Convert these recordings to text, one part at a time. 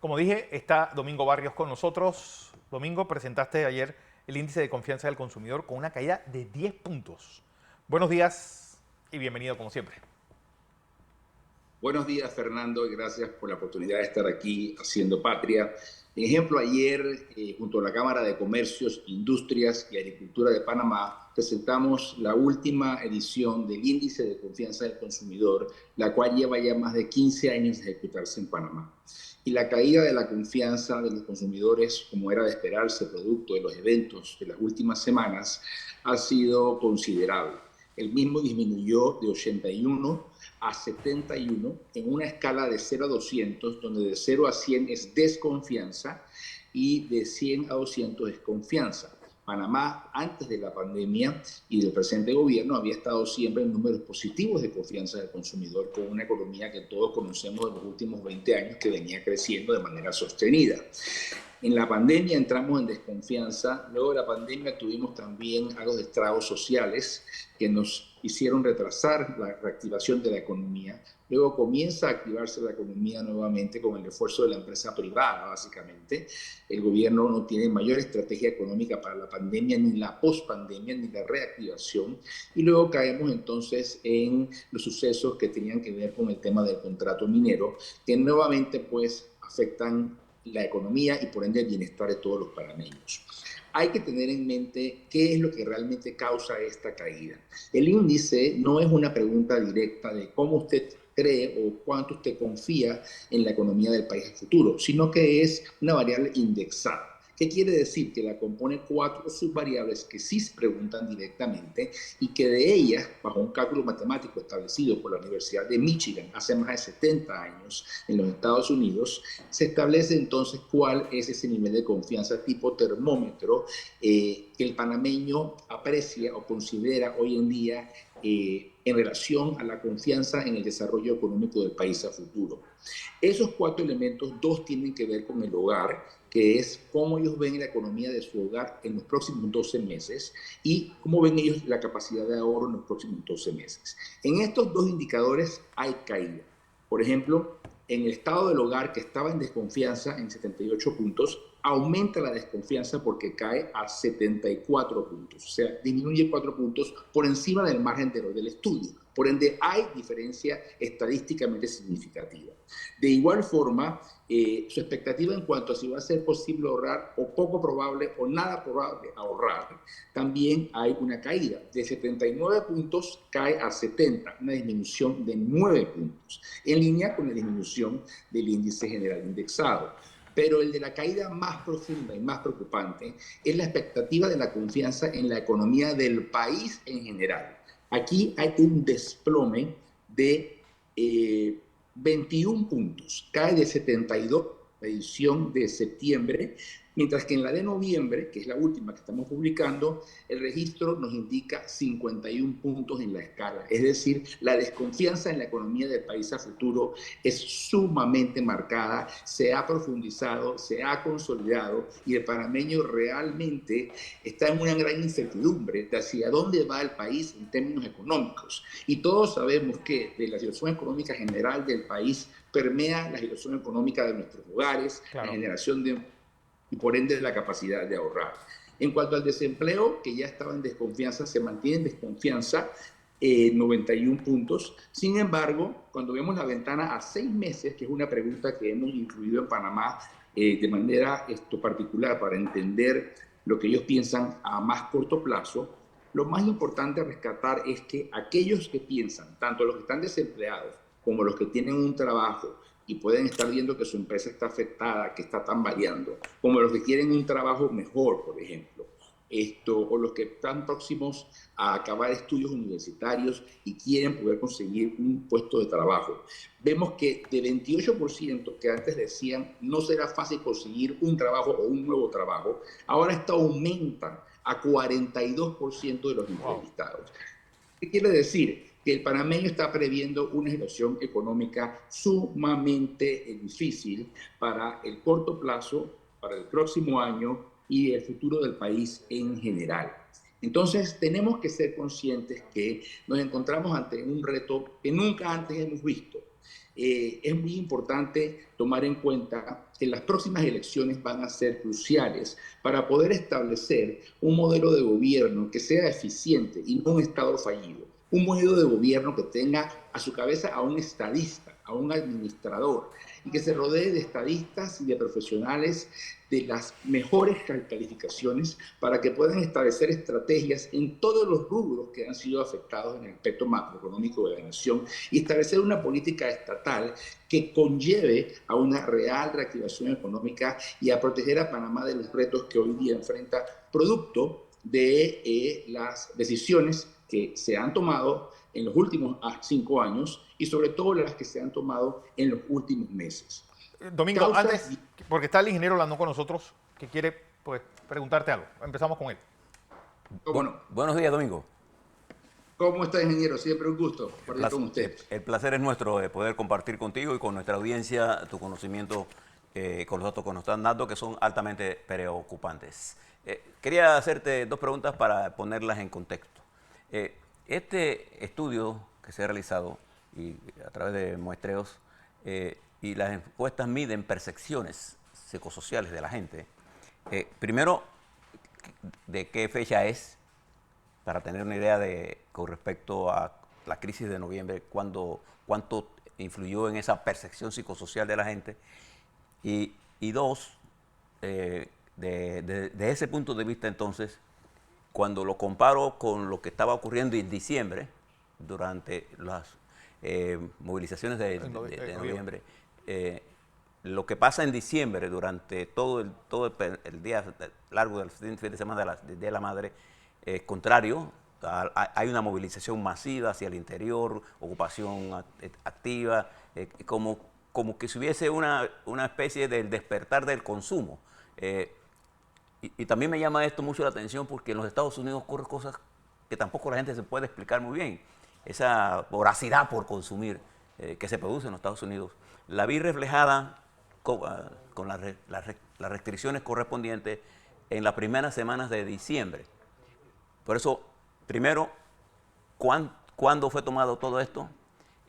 Como dije, está Domingo Barrios con nosotros. Domingo, presentaste ayer el índice de confianza del consumidor con una caída de 10 puntos. Buenos días y bienvenido como siempre. Buenos días, Fernando, y gracias por la oportunidad de estar aquí haciendo patria. En ejemplo, ayer, junto a la Cámara de Comercios, Industrias y Agricultura de Panamá, presentamos la última edición del Índice de Confianza del Consumidor, la cual lleva ya más de 15 años de ejecutarse en Panamá. Y la caída de la confianza de los consumidores, como era de esperarse, producto de los eventos de las últimas semanas, ha sido considerable. El mismo disminuyó de 81 a 71 en una escala de 0 a 200, donde de 0 a 100 es desconfianza y de 100 a 200 es confianza. Panamá, antes de la pandemia y del presente gobierno, había estado siempre en números positivos de confianza del consumidor, con una economía que todos conocemos de los últimos 20 años que venía creciendo de manera sostenida. En la pandemia entramos en desconfianza, luego de la pandemia tuvimos también algo de estragos sociales que nos hicieron retrasar la reactivación de la economía. Luego comienza a activarse la economía nuevamente con el esfuerzo de la empresa privada, básicamente. El gobierno no tiene mayor estrategia económica para la pandemia, ni la pospandemia, ni la reactivación. Y luego caemos entonces en los sucesos que tenían que ver con el tema del contrato minero, que nuevamente pues afectan la economía y por ende el bienestar de todos los panameños. Hay que tener en mente qué es lo que realmente causa esta caída. El índice no es una pregunta directa de cómo usted cree o cuánto usted confía en la economía del país a futuro, sino que es una variable indexada. ¿Qué quiere decir? Que la compone 4 subvariables que sí se preguntan directamente y que de ellas, bajo un cálculo matemático establecido por la Universidad de Michigan hace más de 70 años en los Estados Unidos, se establece entonces cuál es ese nivel de confianza tipo termómetro que el panameño aprecia o considera hoy en día en relación a la confianza en el desarrollo económico del país a futuro. Esos 4 elementos, 2 tienen que ver con el hogar, que es cómo ellos ven la economía de su hogar en los próximos 12 meses y cómo ven ellos la capacidad de ahorro en los próximos 12 meses. En estos 2 indicadores hay caída. Por ejemplo, en el estado del hogar, que estaba en desconfianza en 78 puntos, aumenta la desconfianza porque cae a 74 puntos. O sea, disminuye 4 puntos por encima del margen de error del estudio. Por ende, hay diferencia estadísticamente significativa. De igual forma, su expectativa en cuanto a si va a ser posible ahorrar o poco probable o nada probable ahorrar, también hay una caída. De 79 puntos cae a 70, una disminución de 9 puntos, en línea con la disminución del índice general indexado. Pero el de la caída más profunda y más preocupante es la expectativa de la confianza en la economía del país en general. Aquí hay un desplome de 21 puntos, cae de 72 la edición de septiembre, mientras que en la de noviembre, que es la última que estamos publicando, el registro nos indica 51 puntos en la escala. Es decir, la desconfianza en la economía del país a futuro es sumamente marcada, se ha profundizado, se ha consolidado y el panameño realmente está en una gran incertidumbre de hacia dónde va el país en términos económicos. Y todos sabemos que de la situación económica general del país permea la situación económica de nuestros hogares, la Claro. generación de y por ende la capacidad de ahorrar. En cuanto al desempleo, que ya estaba en desconfianza, se mantiene en desconfianza 91 puntos. Sin embargo, cuando vemos la ventana a 6 meses, que es una pregunta que hemos incluido en Panamá de manera particular para entender lo que ellos piensan a más corto plazo, lo más importante a rescatar es que aquellos que piensan, tanto los que están desempleados como los que tienen un trabajo y pueden estar viendo que su empresa está afectada, que está tambaleando, como los que quieren un trabajo mejor, por ejemplo, o los que están próximos a acabar estudios universitarios y quieren poder conseguir un puesto de trabajo. Vemos que de 28% que antes decían no será fácil conseguir un trabajo o un nuevo trabajo, ahora esto aumenta a 42% de los Wow. entrevistados. ¿Qué quiere decir? Que el panameño está previendo una situación económica sumamente difícil para el corto plazo, para el próximo año y el futuro del país en general. Entonces, tenemos que ser conscientes que nos encontramos ante un reto que nunca antes hemos visto. es muy importante tomar en cuenta que las próximas elecciones van a ser cruciales para poder establecer un modelo de gobierno que sea eficiente y no un Estado fallido. Un modelo de gobierno que tenga a su cabeza a un estadista, a un administrador, y que se rodee de estadistas y de profesionales de las mejores calificaciones para que puedan establecer estrategias en todos los rubros que han sido afectados en el aspecto macroeconómico de la nación y establecer una política estatal que conlleve a una real reactivación económica y a proteger a Panamá de los retos que hoy día enfrenta producto de las decisiones que se han tomado en los últimos 5 años y sobre todo las que se han tomado en los últimos meses. Domingo, Causas. antes, porque está el ingeniero hablando con nosotros, que quiere pues, preguntarte algo. Empezamos con él. Bueno, Buenos días, Domingo. ¿Cómo está, ingeniero? Siempre un gusto compartir con usted. El placer es nuestro de poder compartir contigo y con nuestra audiencia tu conocimiento con los datos que nos están dando, que son altamente preocupantes. Quería hacerte dos preguntas para ponerlas en contexto. Este estudio que se ha realizado y a través de muestreos y las encuestas miden percepciones psicosociales de la gente. Primero, ¿de qué fecha es? Para tener una idea con respecto a la crisis de noviembre, cuánto influyó en esa percepción psicosocial de la gente. Y dos, de ese punto de vista entonces, cuando lo comparo con lo que estaba ocurriendo en diciembre, durante las movilizaciones de noviembre, lo que pasa en diciembre durante todo el día largo del fin de semana de la Madre, contrario, hay una movilización masiva hacia el interior, ocupación activa, como que si hubiese una especie del despertar del consumo. Y también me llama esto mucho la atención porque en los Estados Unidos ocurren cosas que tampoco la gente se puede explicar muy bien. Esa voracidad por consumir que se produce en los Estados Unidos, la vi reflejada con las restricciones correspondientes en las primeras semanas de diciembre. Por eso, primero, ¿cuándo fue tomado todo esto?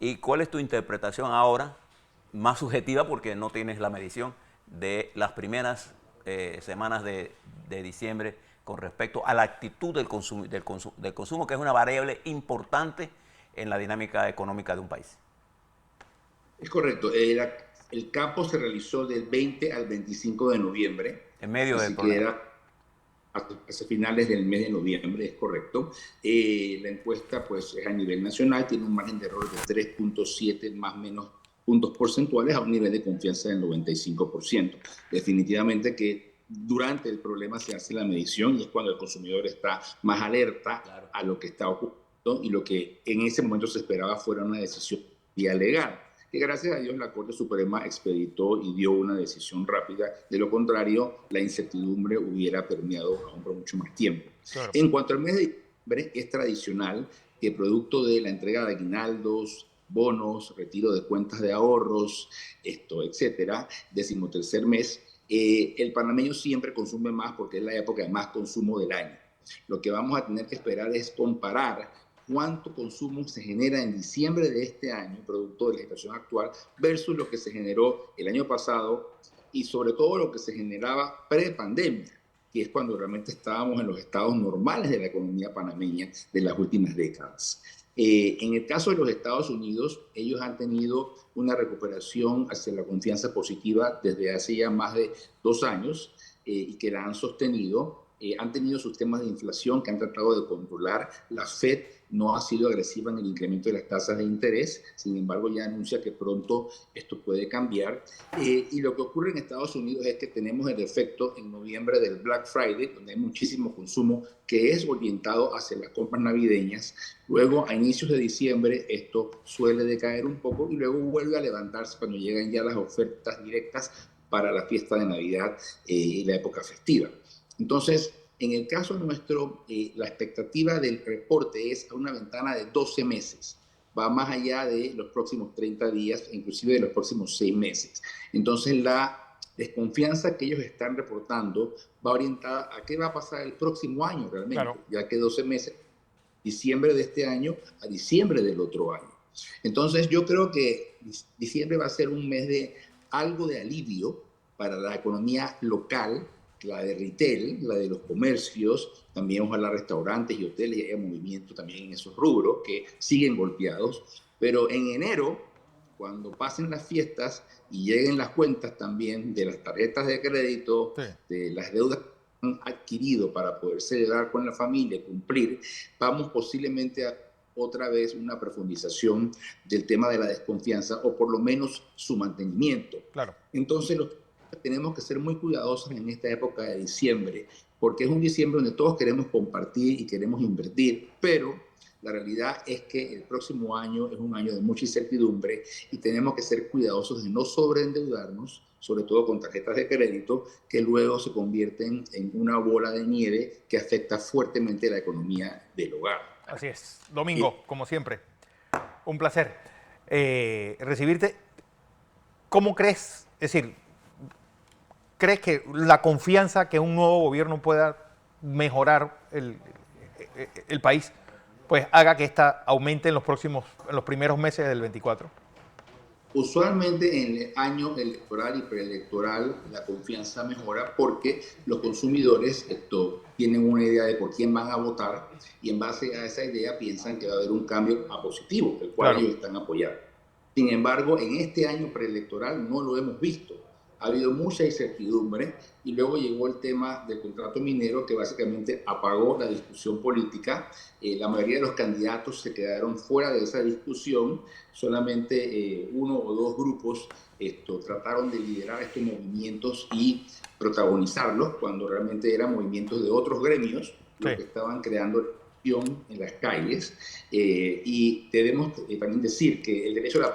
¿Y cuál es tu interpretación ahora, más subjetiva porque no tienes la medición, de las primeras semanas de diciembre con respecto a la actitud del consumo, que es una variable importante en la dinámica económica de un país? Es correcto. El campo se realizó del 20 al 25 de noviembre. En medio del así problema. que era hacia finales del mes de noviembre, es correcto. La encuesta pues, es a nivel nacional, tiene un margen de error de 3.7 más o menos puntos porcentuales a un nivel de confianza del 95%. Definitivamente que durante el problema se hace la medición y es cuando el consumidor está más alerta a lo que está ocurriendo y lo que en ese momento se esperaba fuera una decisión legal, que gracias a Dios la Corte Suprema expeditó y dio una decisión rápida. De lo contrario, la incertidumbre hubiera permeado aún por mucho más tiempo. Claro. En cuanto al mes de diciembre, es tradicional que producto de la entrega de aguinaldos, bonos, retiro de cuentas de ahorros, etcétera, 13º mes, el panameño siempre consume más porque es la época de más consumo del año. Lo que vamos a tener que esperar es comparar cuánto consumo se genera en diciembre de este año, producto de la situación actual, versus lo que se generó el año pasado y sobre todo lo que se generaba pre-pandemia, que es cuando realmente estábamos en los estados normales de la economía panameña de las últimas décadas. En el caso de los Estados Unidos, ellos han tenido una recuperación hacia la confianza positiva desde hace ya más de 2 años y que la han sostenido. Han tenido sus temas de inflación que han tratado de controlar. La Fed no ha sido agresiva en el incremento de las tasas de interés, sin embargo ya anuncia que pronto esto puede cambiar. Y lo que ocurre en Estados Unidos es que tenemos el efecto en noviembre del Black Friday, donde hay muchísimo consumo que es orientado hacia las compras navideñas. Luego, a inicios de diciembre, esto suele decaer un poco y luego vuelve a levantarse cuando llegan ya las ofertas directas para la fiesta de Navidad y la época festiva. Entonces, en el caso nuestro, la expectativa del reporte es a una ventana de 12 meses. Va más allá de los próximos 30 días, inclusive de los próximos 6 meses. Entonces, la desconfianza que ellos están reportando va orientada a qué va a pasar el próximo año realmente, claro, ya que 12 meses, diciembre de este año a diciembre del otro año. Entonces, yo creo que diciembre va a ser un mes de algo de alivio para la economía local, la de retail, la de los comercios, también ojalá restaurantes y hoteles, y haya movimiento también en esos rubros que siguen golpeados. Pero en enero, cuando pasen las fiestas y lleguen las cuentas también de las tarjetas de crédito, Sí. de las deudas que han adquirido para poder celebrar con la familia, cumplir, vamos posiblemente a otra vez una profundización del tema de la desconfianza o por lo menos su mantenimiento. Claro. Entonces, tenemos que ser muy cuidadosos en esta época de diciembre, porque es un diciembre donde todos queremos compartir y queremos invertir, pero la realidad es que el próximo año es un año de mucha incertidumbre y tenemos que ser cuidadosos de no sobreendeudarnos, sobre todo con tarjetas de crédito, que luego se convierten en una bola de nieve que afecta fuertemente la economía del hogar. Así es. Domingo, como siempre, un placer recibirte. ¿Cómo crees? Es decir, ¿crees que la confianza que un nuevo gobierno pueda mejorar el país, pues haga que esta aumente en los primeros meses del 24? Usualmente en el año electoral y preelectoral la confianza mejora porque los consumidores tienen una idea de por quién van a votar y en base a esa idea piensan que va a haber un cambio a positivo, el cual ellos están apoyando. Sin embargo, en este año preelectoral no lo hemos visto. Ha habido mucha incertidumbre y luego llegó el tema del contrato minero que básicamente apagó la discusión política. La mayoría de los candidatos se quedaron fuera de esa discusión. Solamente uno o dos grupos trataron de liderar estos movimientos y protagonizarlos cuando realmente eran movimientos de otros gremios los que estaban creando en las calles y debemos también decir que el derecho a la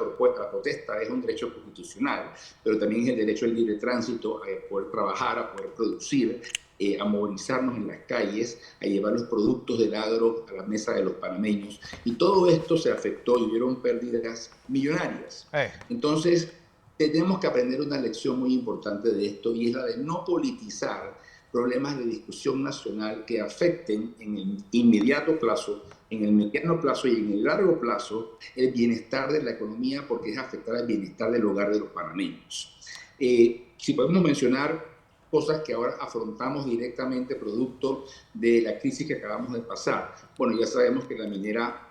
protesta es un derecho constitucional, pero también es el derecho al libre tránsito, a poder trabajar, a poder producir, a movilizarnos en las calles, a llevar los productos del agro a la mesa de los panameños. Y todo esto se afectó y hubieron pérdidas millonarias. Entonces, tenemos que aprender una lección muy importante de esto y es la de no politizar problemas de discusión nacional que afecten en el inmediato plazo, en el mediano plazo y en el largo plazo el bienestar de la economía, porque es afectar el bienestar del hogar de los panameños. Si podemos mencionar cosas que ahora afrontamos directamente producto de la crisis que acabamos de pasar. Bueno, ya sabemos que la minera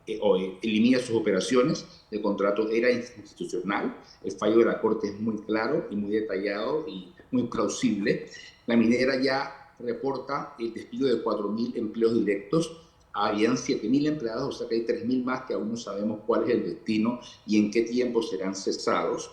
elimina sus operaciones, el contrato era inconstitucional, el fallo de la Corte es muy claro y muy detallado y muy plausible. La minera ya reporta el despido de 4.000 empleos directos, habían 7.000 empleados, o sea que hay 3.000 más que aún no sabemos cuál es el destino y en qué tiempo serán cesados.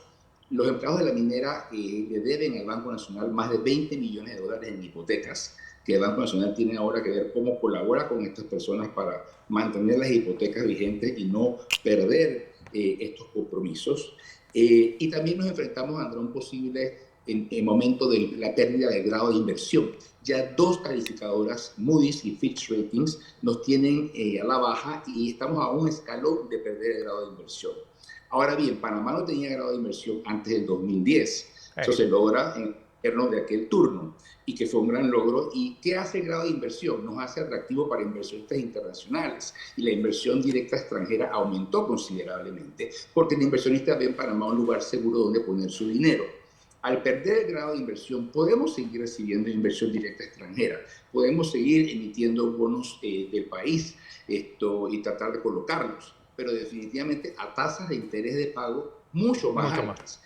Los empleados de la minera le deben al Banco Nacional más de 20 millones de dólares en hipotecas, que el Banco Nacional tiene ahora que ver cómo colabora con estas personas para mantener las hipotecas vigentes y no perder estos compromisos. Y también nos enfrentamos ante un posible momento de la pérdida del grado de inversión. Ya dos calificadoras, Moody's y Fitch Ratings, nos tienen a la baja y estamos a un escalón de perder el grado de inversión. Ahora bien, Panamá no tenía grado de inversión antes del 2010. Eso se logra en el gobierno de aquel turno y que fue un gran logro. ¿Y qué hace el grado de inversión? Nos hace atractivo para inversionistas internacionales y la inversión directa extranjera aumentó considerablemente porque el inversionista ve en Panamá un lugar seguro donde poner su dinero. Al perder el grado de inversión, podemos seguir recibiendo inversión directa extranjera, podemos seguir emitiendo bonos del país y tratar de colocarlos, pero definitivamente a tasas de interés de pago mucho más altas.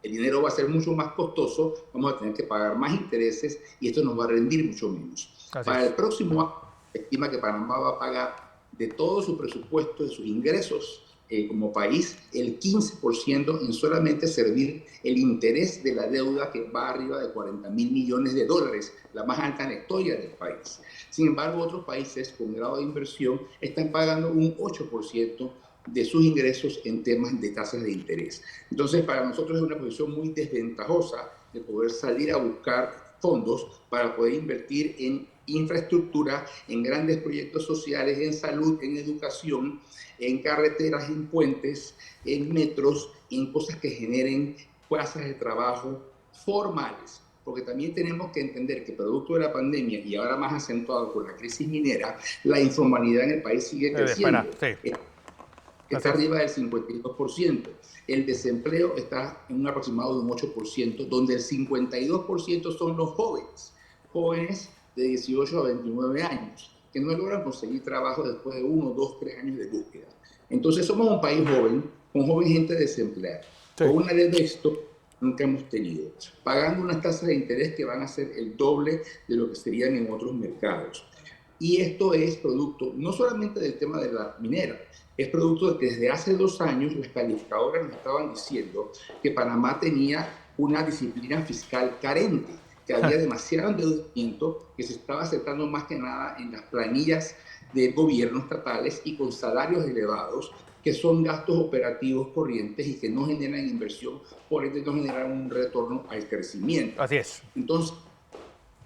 El dinero va a ser mucho más costoso, vamos a tener que pagar más intereses y esto nos va a rendir mucho menos. Para el próximo año, se estima que Panamá va a pagar de todo su presupuesto, de sus ingresos, como país, el 15% en solamente servir el interés de la deuda que va arriba de 40.000 millones de dólares, la más alta en la historia del país. Sin embargo, otros países con grado de inversión están pagando un 8% de sus ingresos en temas de tasas de interés. Entonces, para nosotros es una posición muy desventajosa de poder salir a buscar fondos para poder invertir en infraestructura, en grandes proyectos sociales, en salud, en educación, en carreteras, en puentes, en metros, en cosas que generen plazas de trabajo formales. Porque también tenemos que entender que producto de la pandemia y ahora más acentuado con la crisis minera, la informalidad en el país sigue creciendo. que Así está es. arriba del 52%. El desempleo está en un aproximado de un 8%, donde el 52% son los jóvenes, jóvenes de 18 a 29 años, que no logran conseguir trabajo después de 1, 2, 3 años de búsqueda. Entonces somos un país joven, con joven gente desempleada, Sí. con una ley de esto nunca hemos tenido, pagando unas tasas de interés que van a ser el doble de lo que serían en otros mercados. Y esto es producto no solamente del tema de la minera, es producto de que desde hace 2 años las calificadoras nos estaban diciendo que Panamá tenía una disciplina fiscal carente, que había demasiado endeudamiento, que se estaba aceptando más que nada en las planillas de gobiernos estatales y con salarios elevados, que son gastos operativos corrientes y que no generan inversión, por ende no generan un retorno al crecimiento. Así es. Entonces,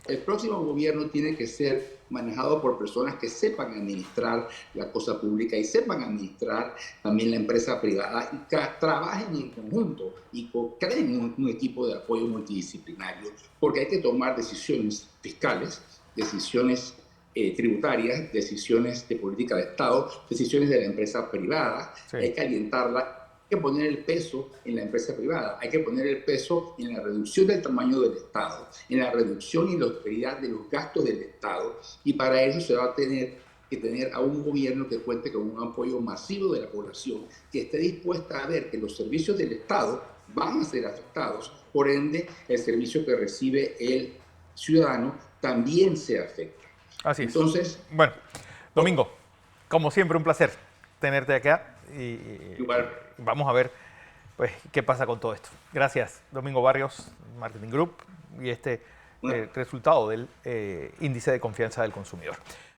el próximo gobierno tiene que ser manejado por personas que sepan administrar la cosa pública y sepan administrar también la empresa privada y que trabajen en conjunto y creen un equipo de apoyo multidisciplinario, porque hay que tomar decisiones fiscales, decisiones tributarias, decisiones de política de Estado, decisiones de la empresa privada. Sí. Hay que alientarla. Hay que poner el peso en la empresa privada, hay que poner el peso en la reducción del tamaño del Estado, en la reducción y la austeridad de los gastos del Estado, y para eso se va a tener que tener a un gobierno que cuente con un apoyo masivo de la población, que esté dispuesta a ver que los servicios del Estado van a ser afectados, por ende el servicio que recibe el ciudadano también se afecta. Así es. Entonces, bueno, Domingo, como siempre, un placer tenerte acá y igual, vamos a ver pues qué pasa con todo esto. Gracias, Domingo Barrios, Marketing Group, y resultado del índice de confianza del consumidor.